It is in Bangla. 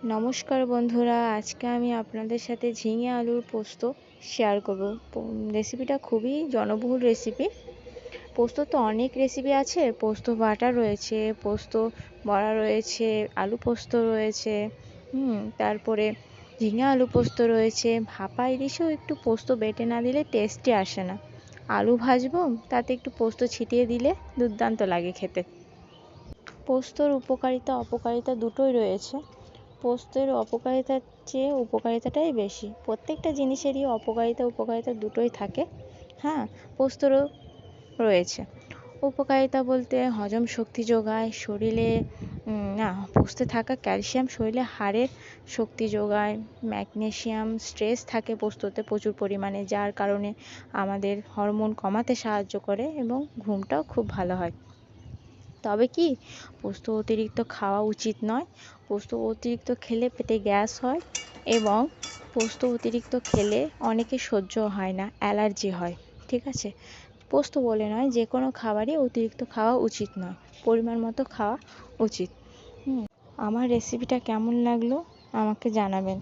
নমস্কার বন্ধুরা, আজকে আমি আপনাদের সাথে ঝিঙে আলুর পোস্ত শেয়ার করব। রেসিপিটা খুবই জনবহুল রেসিপি। পোস্ত তো অনেক রেসিপি আছে, পোস্ত বাটা রয়েছে, পোস্ত বড়া রয়েছে, আলু পোস্ত রয়েছে, তারপরে ঝিঙে আলু পোস্ত রয়েছে। ভাপা ইলিশেও একটু পোস্ত বেটে না দিলে টেস্টই আসে না। আলু ভাজবো, তাতে একটু পোস্ত ছিটিয়ে দিলে দুর্দান্ত লাগে খেতে। পোস্তর উপকারিতা অপকারিতা দুটোই রয়েছে। পোস্তের অপকারিতার চেয়ে উপকারিতাটাই বেশি। প্রত্যেকটা জিনিসেরই অপকারিতা উপকারিতা দুটোই থাকে। হ্যাঁ, পোস্তরও রয়েছে উপকারিতা বলতে হজম শক্তি যোগায় শরীরে। না, পোস্তে থাকা ক্যালসিয়াম শরীরে হাড়ের শক্তি যোগায়। ম্যাগনেসিয়াম, স্ট্রেস থাকে পোস্ততে প্রচুর পরিমাণে, যার কারণে আমাদের হরমোন কমাতে সাহায্য করে এবং ঘুমটাও খুব ভালো হয়। তবে কি, পোস্ত অতিরিক্ত খাওয়া উচিত নয়। পোস্ত অতিরিক্ত খেলে পেটে গ্যাস হয় এবং পোস্ত অতিরিক্ত খেলে অনেকের সহ্য হয় না, অ্যালার্জি হয়। ঠিক আছে, পোস্ত বলে নয়, যে কোনো খাবারই অতিরিক্ত খাওয়া উচিত নয়, পরিমাণ মতো খাওয়া উচিত। আমার রেসিপিটা কেমন লাগলো আমাকে জানাবেন।